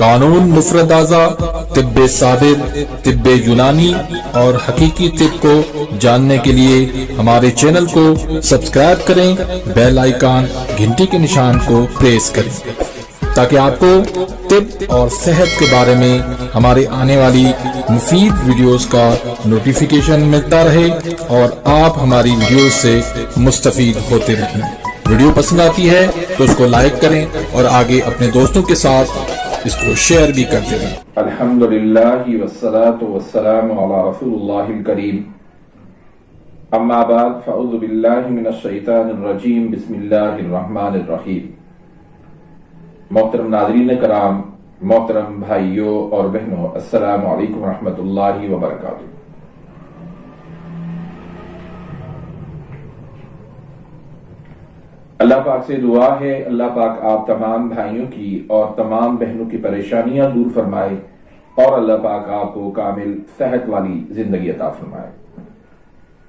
قانون مفرد اعضاء، طب ثابت، طب یونانی اور حقیقی طب کو جاننے کے لیے ہمارے چینل کو سبسکرائب کریں، بیل آئیکن گھنٹی کے نشان کو پریس کریں تاکہ آپ کو طب اور صحت کے بارے میں ہمارے آنے والی مفید ویڈیوز کا نوٹیفیکیشن ملتا رہے اور آپ ہماری ویڈیوز سے مستفید ہوتے رہیں۔ ویڈیو پسند آتی ہے تو اس کو لائک کریں اور آگے اپنے دوستوں کے ساتھ اس کو شیئر بھی کرتے رہیں۔ الحمدللہ والصلاة والسلام علی رسول اللہ الکریم، اما بعد فاعوذ باللہ من الشیطان الرجیم، بسم اللہ الرحمن الرحیم۔ محترم ناظرین کرام، محترم بھائیوں اور بہنوں، السلام علیکم ورحمۃ اللہ وبرکاتہ۔ اللہ پاک سے دعا ہے اللہ پاک آپ تمام بھائیوں کی اور تمام بہنوں کی پریشانیاں دور فرمائے اور اللہ پاک آپ کو کامل صحت والی زندگی عطا فرمائے۔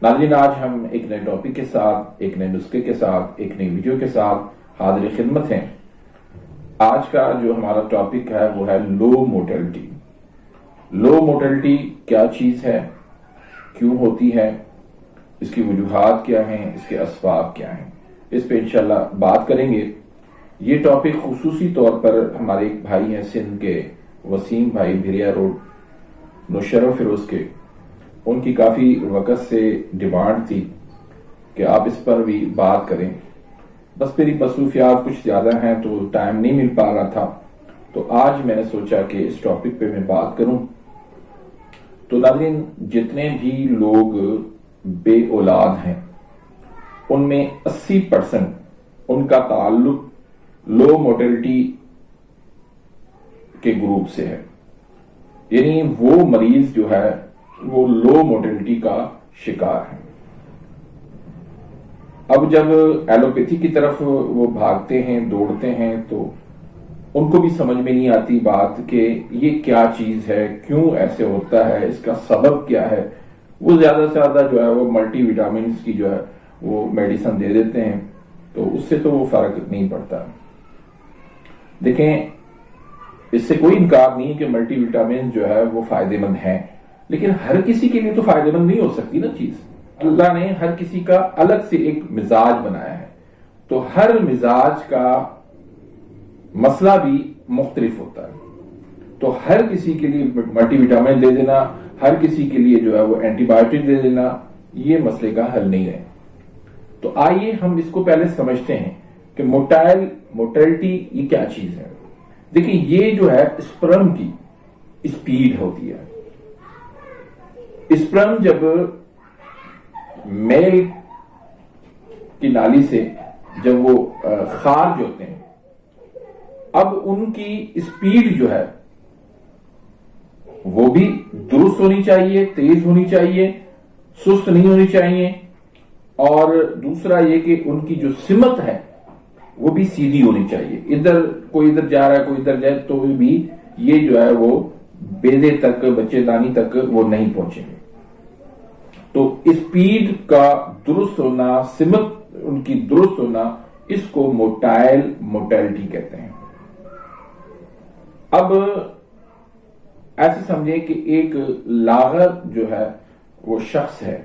ناظرین، آج ہم ایک نئے ٹاپک کے ساتھ، ایک نئے نسخے کے ساتھ، ایک نئی ویڈیو کے ساتھ حاضر خدمت ہیں۔ آج کا جو ہمارا ٹاپک ہے وہ ہے لو موٹیلٹی۔ لو موٹیلٹی کیا چیز ہے، کیوں ہوتی ہے، اس کی وجوہات کیا ہیں، اس کے اسباب کیا ہیں، اس پہ انشاءاللہ بات کریں گے۔ یہ ٹاپک خصوصی طور پر ہمارے ایک بھائی ہیں سندھ کے، وسیم بھائی، بھیریا روڈ، نوشہرہ فیروز کے، ان کی کافی وقت سے ڈیمانڈ تھی کہ آپ اس پر بھی بات کریں۔ بس میری مصروفیات کچھ زیادہ ہیں تو ٹائم نہیں مل پا رہا تھا، تو آج میں نے سوچا کہ اس ٹاپک پہ میں بات کروں۔ تو ناظرین، جتنے بھی لوگ بے اولاد ہیں ان میں 80% ان کا تعلق لو موٹیلٹی کے گروپ سے ہے، یعنی وہ مریض جو ہے وہ لو موٹیلٹی کا شکار ہے۔ اب جب ایلوپیتھی کی طرف وہ بھاگتے ہیں، دوڑتے ہیں، تو ان کو بھی سمجھ میں نہیں آتی بات کہ یہ کیا چیز ہے، کیوں ایسے ہوتا ہے، اس کا سبب کیا ہے۔ وہ زیادہ سے زیادہ جو ہے وہ ملٹی وٹامنز کی جو ہے وہ میڈیسن دے دیتے ہیں، تو اس سے تو وہ فرق نہیں پڑتا۔ دیکھیں، اس سے کوئی انکار نہیں کہ ملٹی وٹامن جو ہے وہ فائدے مند ہیں، لیکن ہر کسی کے لیے تو فائدے مند نہیں ہو سکتی نا چیز۔ اللہ نے ہر کسی کا الگ سے ایک مزاج بنایا ہے، تو ہر مزاج کا مسئلہ بھی مختلف ہوتا ہے۔ تو ہر کسی کے لیے ملٹی وٹامن دے دینا، ہر کسی کے لیے جو ہے وہ اینٹی بایوٹک دے دینا، یہ مسئلے کا حل نہیں ہے۔ تو آئیے ہم اس کو پہلے سمجھتے ہیں کہ موٹیلٹی یہ کیا چیز ہے۔ دیکھیں، یہ جو ہے اسپرم کی اسپیڈ ہوتی ہے۔ اسپرم جب میل کی نالی سے جب وہ خارج ہوتے ہیں، اب ان کی اسپیڈ جو ہے وہ بھی درست ہونی چاہیے، تیز ہونی چاہیے، سست نہیں ہونی چاہیے، اور دوسرا یہ کہ ان کی جو سمت ہے وہ بھی سیدھی ہونی چاہیے۔ کوئی ادھر جا رہا ہے، کوئی ادھر جائے تو بھی یہ جو ہے وہ بیضے تک، بچے دانی تک وہ نہیں پہنچیں گے۔ تو اسپیڈ کا درست ہونا، سمت ان کی درست ہونا، اس کو موٹیلٹی کہتے ہیں۔ اب ایسے سمجھیں کہ ایک لاغر جو ہے وہ شخص ہے،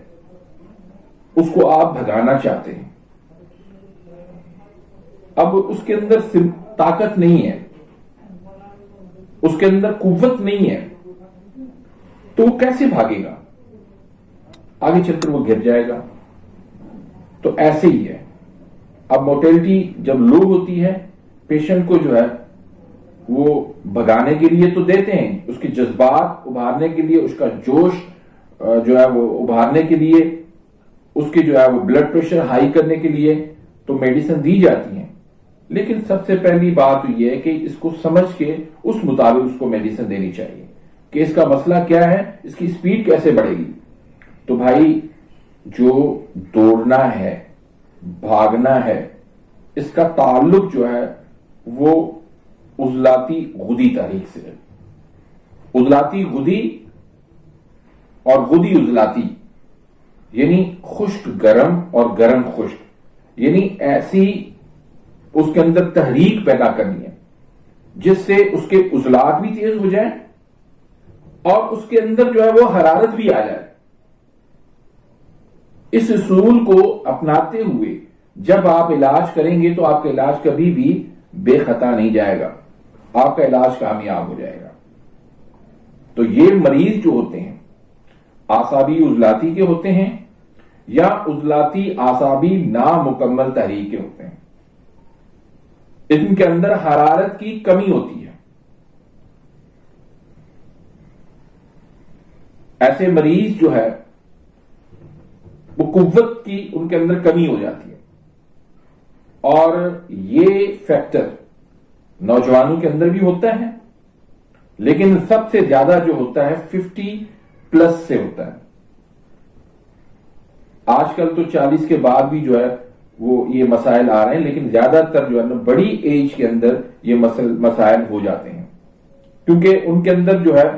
اس کو آپ بھگانا چاہتے ہیں۔ اب اس کے اندر طاقت نہیں ہے، اس کے اندر قوت نہیں ہے، تو وہ کیسے بھاگے گا؟ آگے چل کر وہ گر جائے گا۔ تو ایسے ہی ہے۔ اب موٹیلٹی جب لو ہوتی ہے، پیشنٹ کو جو ہے وہ بھگانے کے لیے تو دیتے ہیں، اس کے جذبات ابھارنے کے لیے، اس کا جوش جو ہے وہ ابھارنے کے لیے، اس کے جو ہے وہ بلڈ پریشر ہائی کرنے کے لیے تو میڈیسن دی جاتی ہیں، لیکن سب سے پہلی بات یہ ہے کہ اس کو سمجھ کے اس مطابق اس کو میڈیسن دینی چاہیے کہ اس کا مسئلہ کیا ہے، اس کی سپیڈ کیسے بڑھے گی۔ تو بھائی، جو دوڑنا ہے، بھاگنا ہے، اس کا تعلق جو ہے وہ عضلاتی غدی تحریک سے ہے۔ عضلاتی غدی اور غدی عضلاتی، یعنی خشک گرم اور گرم خشک، یعنی ایسی اس کے اندر تحریک پیدا کرنی ہے جس سے اس کے عضلات بھی تیز ہو جائیں اور اس کے اندر جو ہے وہ حرارت بھی آ جائے. اس اصول کو اپناتے ہوئے جب آپ علاج کریں گے تو آپ کا علاج کبھی بھی بے خطا نہیں جائے گا, آپ کا علاج کامیاب ہو جائے گا. تو یہ مریض جو ہوتے ہیں اعصابی عضلاتی کے ہوتے ہیں یا عضلاتی اعصابی نامکمل تحریک کے ہوتے ہیں, ان کے اندر حرارت کی کمی ہوتی ہے. ایسے مریض جو ہے وہ قوت کی ان کے اندر کمی ہو جاتی ہے, اور یہ فیکٹر نوجوانوں کے اندر بھی ہوتا ہے, لیکن سب سے زیادہ جو ہوتا ہے 50+ سے ہوتا ہے. آج کل تو 40 کے بعد بھی جو ہے وہ یہ مسائل آ رہے ہیں, لیکن زیادہ تر جو ہے نا بڑی ایج کے اندر یہ مسائل ہو جاتے ہیں, کیونکہ ان کے اندر جو ہے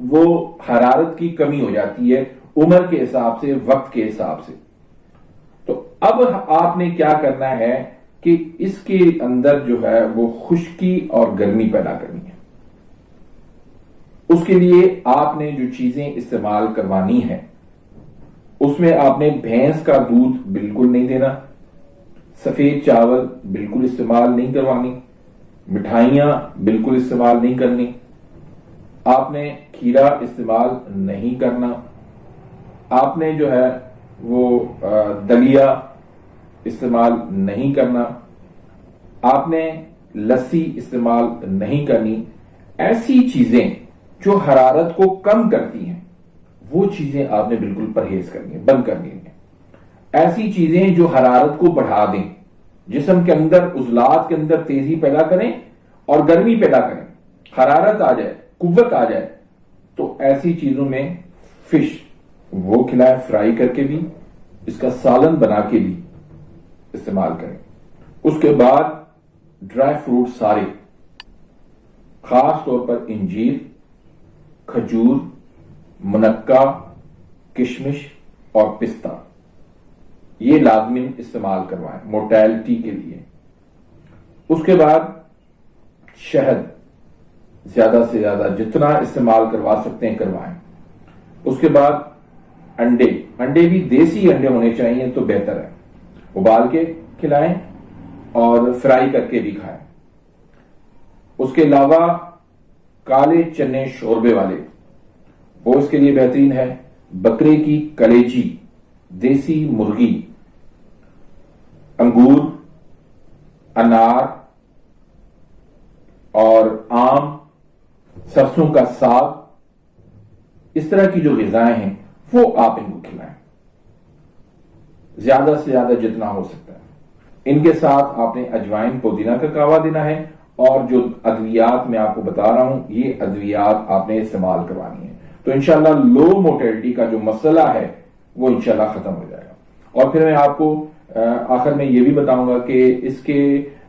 وہ حرارت کی کمی ہو جاتی ہے عمر کے حساب سے, وقت کے حساب سے. تو اب آپ نے کیا کرنا ہے کہ اس کے اندر جو ہے وہ خشکی اور گرمی پیدا کرنی ہے. اس کے لیے آپ نے جو چیزیں استعمال کروانی ہیں اس میں آپ نے بھینس کا دودھ بالکل نہیں دینا, سفید چاول بالکل استعمال نہیں کروانی, مٹھائیاں بالکل استعمال نہیں کرنی, آپ نے کھیرا استعمال نہیں کرنا, آپ نے جو ہے وہ دلیا استعمال نہیں کرنا, آپ نے لسی استعمال نہیں کرنی. ایسی چیزیں جو حرارت کو کم کرتی ہیں وہ چیزیں آپ نے بالکل پرہیز کرنی ہے, بند کرنی ہے. ایسی چیزیں جو حرارت کو بڑھا دیں, جسم کے اندر عضلات کے اندر تیزی پیدا کریں اور گرمی پیدا کریں, حرارت آ جائے, قوت آ جائے, تو ایسی چیزوں میں فش وہ کھلائیں, فرائی کر کے بھی, اس کا سالن بنا کے بھی استعمال کریں. اس کے بعد ڈرائی فروٹ سارے, خاص طور پر انجیر, کھجور, منقہ, کشمش اور پستہ, یہ لازماً استعمال کروائیں موٹیلٹی کے لیے. اس کے بعد شہد زیادہ سے زیادہ جتنا استعمال کروا سکتے ہیں کروائیں. اس کے بعد انڈے بھی دیسی انڈے ہونے چاہیے تو بہتر ہے, ابال کے کھلائیں اور فرائی کر کے بھی کھائیں. اس کے علاوہ کالے چنے شوربے والے, وہ اس کے لیے بہترین ہے. بکرے کی کلیجی, دیسی مرغی, انگور, انار اور آم, سرسوں کا ساگ, اس طرح کی جو غذائیں ہیں وہ آپ ان کو کھلائیں زیادہ سے زیادہ جتنا ہو سکتا ہے. ان کے ساتھ آپ نے اجوائن پودینہ کا کہوا دینا ہے, اور جو ادویات میں آپ کو بتا رہا ہوں یہ ادویات آپ نے استعمال کروانی ہے. تو انشاءاللہ لو موٹیلٹی کا جو مسئلہ ہے وہ انشاءاللہ ختم ہو جائے گا. اور پھر میں آپ کو آخر میں یہ بھی بتاؤں گا کہ اس کے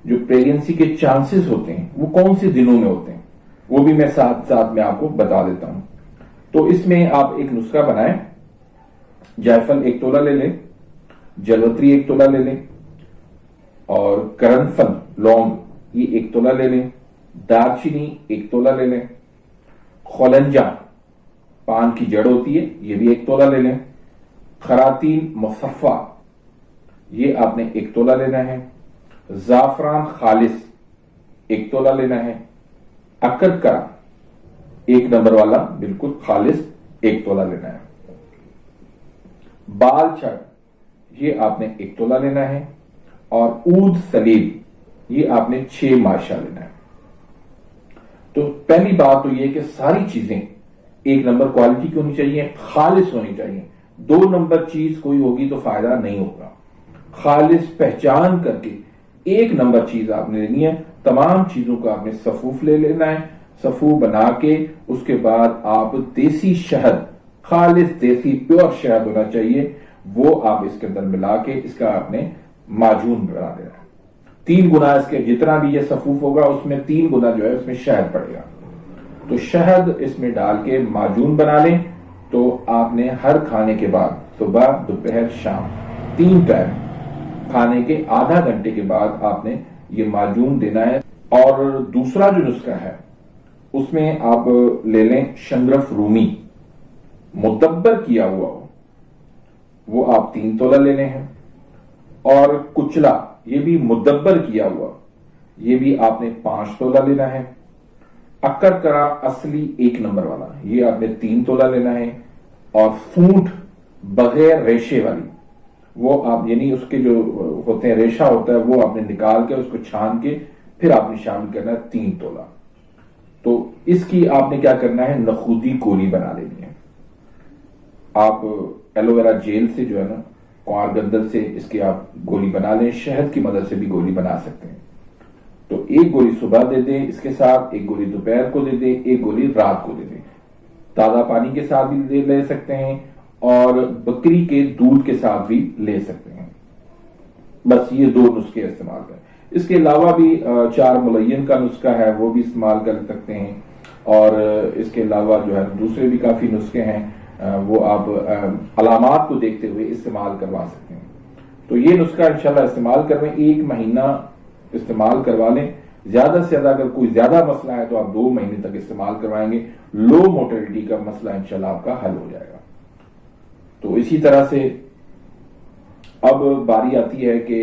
جو پریگنسی کے چانسز ہوتے ہیں وہ کون سے دنوں میں ہوتے ہیں, وہ بھی میں ساتھ ساتھ میں آپ کو بتا دیتا ہوں. تو اس میں آپ ایک نسخہ بنائیں, جائفل 1 تولہ لے لیں, جلوتری 1 تولہ لے لیں, اور کرنفل لونگ یہ 1 تولہ لے لیں, دارچینی 1 تولہ لے لیں, خولنجا پان کی جڑ ہوتی ہے یہ بھی 1 تولہ لے لیں, خراتین مصفہ یہ آپ نے 1 تولہ لینا ہے, زعفران خالص 1 تولہ لینا ہے, اکرکرا 1 نمبر والا بالکل خالص 1 تولہ لینا ہے, بال چھڑ یہ آپ نے 1 تولہ لینا ہے, اور اود سلیب یہ آپ نے 6 ماشا لینا ہے. تو پہلی بات تو یہ کہ ساری چیزیں 1 نمبر کوالٹی کی ہونی چاہیے, خالص ہونی چاہیے. 2 نمبر چیز کوئی ہوگی تو فائدہ نہیں ہوگا. خالص پہچان کر کے 1 نمبر چیز آپ نے لینی ہے. تمام چیزوں کا آپ نے صفوف لے لینا ہے, صفوف بنا کے اس کے بعد آپ دیسی شہد, خالص دیسی پیور شہد ہونا چاہیے, وہ آپ اس کے اندر ملا کے اس کا آپ نے معجون بنا دینا ہے. 3 گنا اس کے جتنا بھی یہ صفوف ہوگا اس میں 3 گنا جو ہے اس میں شہد پڑے گا. تو شہد اس میں ڈال کے معجون بنا لیں. تو آپ نے ہر کھانے کے بعد, صبح, دوپہر, شام 3 ٹائم, کھانے کے آدھا گھنٹے کے بعد آپ نے یہ معجون دینا ہے. اور دوسرا جو نسخہ ہے اس میں آپ لے لیں شنگرف رومی، مدبر کیا ہوا ہو، وہ آپ 3 تولہ لینے ہیں، اور کچلا یہ بھی مدبر کیا ہوا، یہ بھی آپ نے 5 تولہ لینا ہے۔ اکر کرا اصلی 1 نمبر والا یہ آپ نے 3 تولہ لینا ہے، اور فونٹ بغیر ریشے والی وہ آپ یعنی اس کے جو ہوتے ہیں ریشہ ہوتا ہے وہ آپ نے نکال کے اس کو چھان کے پھر آپ نے شامل کرنا ہے 3 تولہ۔ تو اس کی آپ نے کیا کرنا ہے، نخودی گولی بنا لینی ہے۔ آپ ایلوویرا جیل سے جو ہے نا کوار گندل سے اس کی آپ گولی بنا لیں، شہد کی مدد سے بھی گولی بنا سکتے ہیں۔ تو 1 گولی صبح دے دیں اس کے ساتھ، 1 گولی دوپہر کو دے دیں، 1 گولی رات کو دے دیں۔ تازہ پانی کے ساتھ بھی لے سکتے ہیں اور بکری کے دودھ کے ساتھ بھی لے سکتے ہیں۔ بس یہ 2 نسخے استعمال کریں۔ اس کے علاوہ بھی 4 ملین کا نسخہ ہے وہ بھی استعمال کر سکتے ہیں، اور اس کے علاوہ جو ہے دوسرے بھی کافی نسخے ہیں وہ آپ علامات کو دیکھتے ہوئے استعمال کروا سکتے ہیں۔ تو یہ نسخہ انشاءاللہ استعمال کرویں، 1 مہینہ استعمال کروا لیں۔ زیادہ سے زیادہ اگر کوئی زیادہ مسئلہ ہے تو آپ 2 مہینے تک استعمال کروائیں گے، لو موٹیلٹی کا مسئلہ انشاءاللہ آپ کا حل ہو جائے گا۔ تو اسی طرح سے اب باری آتی ہے کہ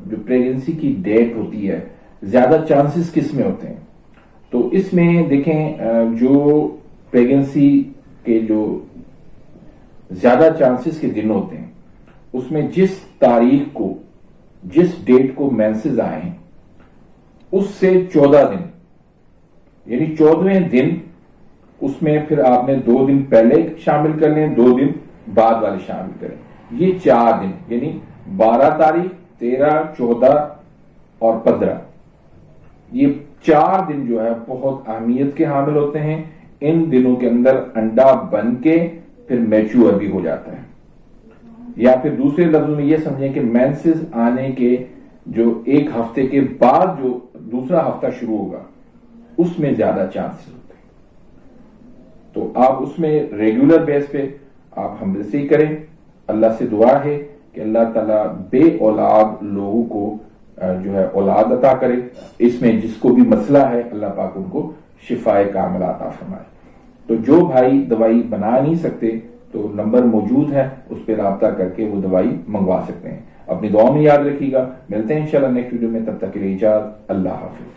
جو پریگنسی کی ڈیٹ ہوتی ہے زیادہ چانسز کس میں ہوتے ہیں، تو اس میں دیکھیں جو پریگنسی کے جو زیادہ چانسز کے دن ہوتے ہیں اس میں جس تاریخ کو جس ڈیٹ کو مینسز آئے ہیں اس سے 14 دن یعنی 14ویں دن اس میں پھر آپ نے 2 دن پہلے شامل کر لیں، 2 دن بعد والے شامل کریں، یہ 4 دن یعنی 12 تاریخ 13 14 اور 15 یہ 4 دن جو ہے بہت اہمیت کے حامل ہوتے ہیں۔ ان دنوں کے اندر انڈا بن کے پھر میچور بھی ہو جاتا ہے، یا پھر دوسرے لفظوں میں یہ سمجھیں کہ مینسز آنے کے جو 1 ہفتے کے بعد جو دوسرا ہفتہ شروع ہوگا اس میں زیادہ چانسز ہوتے ہیں۔ تو آپ اس میں ریگولر بیس پہ آپ حمل سے ہی کریں۔ اللہ سے دعا ہے کہ اللہ تعالیٰ بے اولاد لوگوں کو جو ہے اولاد عطا کرے، اس میں جس کو بھی مسئلہ ہے اللہ پاک ان کو شفائے کاملہ عطا فرمائے۔ تو جو بھائی دوائی بنا نہیں سکتے تو نمبر موجود ہے، اس پہ رابطہ کر کے وہ دوائی منگوا سکتے ہیں۔ اپنی دعاؤں میں یاد رکھیے گا، ملتے ہیں انشاءاللہ نیکسٹ ویڈیو میں، تب تک کے لیے اجازت، اللہ حافظ۔